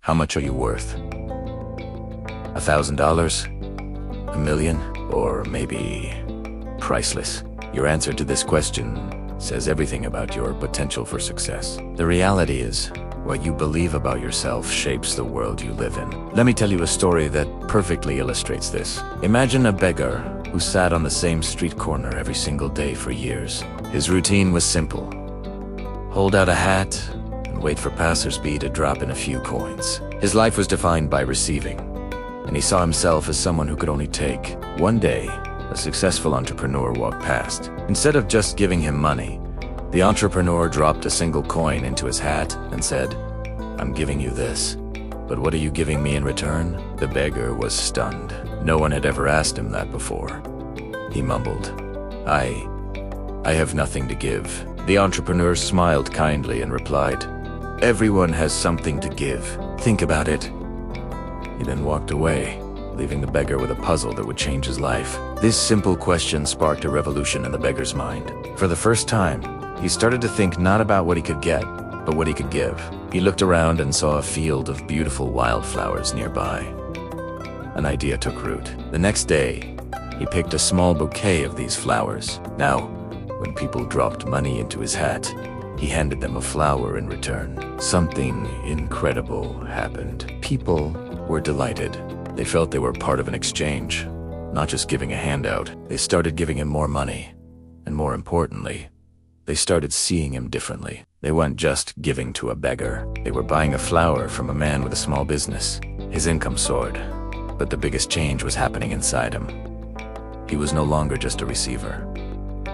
How much are you worth? $1,000? $1 million? Or maybe priceless? Your answer to this question says everything about your potential for success. The reality is, what you believe about yourself shapes the world you live in. Let me tell you a story that perfectly illustrates this. Imagine a beggar who sat on the same street corner every single day for years. His routine was simple. Hold out a hat and wait for passersby to drop in a few coins. His life was defined by receiving, and he saw himself as someone who could only take. One day, a successful entrepreneur walked past. Instead of just giving him money, the entrepreneur dropped a single coin into his hat and said, "I'm giving you this, but what are you giving me in return?" The beggar was stunned. No one had ever asked him that before. He mumbled, I have nothing to give." The entrepreneur smiled kindly and replied, "Everyone has something to give. Think about it." He then walked away, leaving the beggar with a puzzle that would change his life. This simple question sparked a revolution in the beggar's mind. For the first time, he started to think not about what he could get, but what he could give. He looked around and saw a field of beautiful wildflowers nearby. An idea took root. The next day, he picked a small bouquet of these flowers. Now, when people dropped money into his hat, he handed them a flower in return. Something incredible happened. People were delighted. They felt they were part of an exchange, not just giving a handout. They started giving him more money, and more importantly, they started seeing him differently. They weren't just giving to a beggar. They were buying a flower from a man with a small business. His income soared, but the biggest change was happening inside him. He was no longer just a receiver.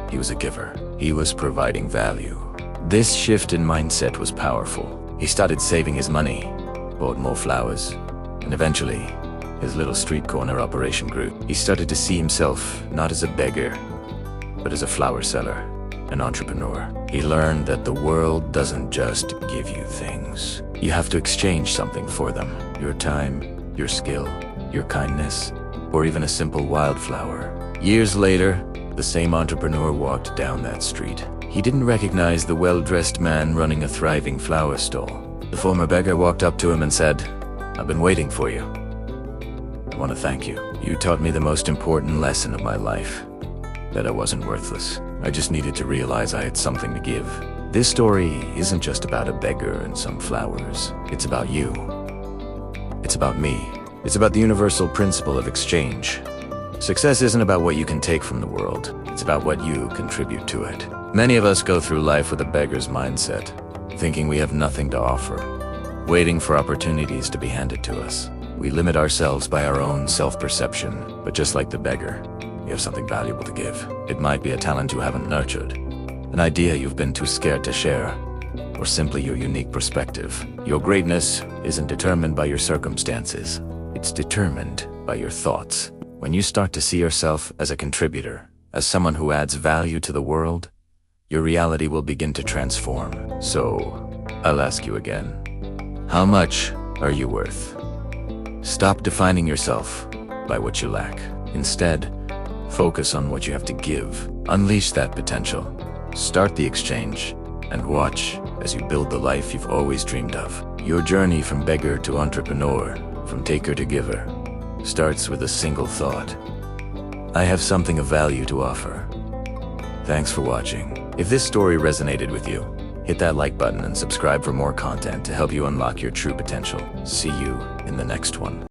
He was a giver. He was providing value. This shift in mindset was powerful. He started saving his money, bought more flowers, and eventually, his little street corner operation grew. He started to see himself not as a beggar, but as a flower seller, an entrepreneur. He learned that the world doesn't just give you things. You have to exchange something for them. Your time, your skill, your kindness, or even a simple wildflower. Years later, the same entrepreneur walked down that street. He didn't recognize the well-dressed man running a thriving flower stall. The former beggar walked up to him and said, "I've been waiting for you. I want to thank you. You taught me the most important lesson of my life, that I wasn't worthless. I just needed to realize I had something to give." This story isn't just about a beggar and some flowers. It's about you. It's about me. It's about the universal principle of exchange. Success isn't about what you can take from the world. It's about what you contribute to it. Many of us go through life with a beggar's mindset, thinking we have nothing to offer, waiting for opportunities to be handed to us. We limit ourselves by our own self-perception, but just like the beggar, you have something valuable to give. It might be a talent you haven't nurtured, an idea you've been too scared to share, or simply your unique perspective. Your greatness isn't determined by your circumstances. It's determined by your thoughts. When you start to see yourself as a contributor, as someone who adds value to the world, your reality will begin to transform. So, I'll ask you again, how much are you worth? Stop defining yourself by what you lack. Instead, focus on what you have to give. Unleash that potential. Start the exchange, and watch as you build the life you've always dreamed of. Your journey from beggar to entrepreneur, from taker to giver, starts with a single thought. I have something of value to offer. Thanks for watching. If this story resonated with you, hit that like button and subscribe for more content to help you unlock your true potential. See you in the next one.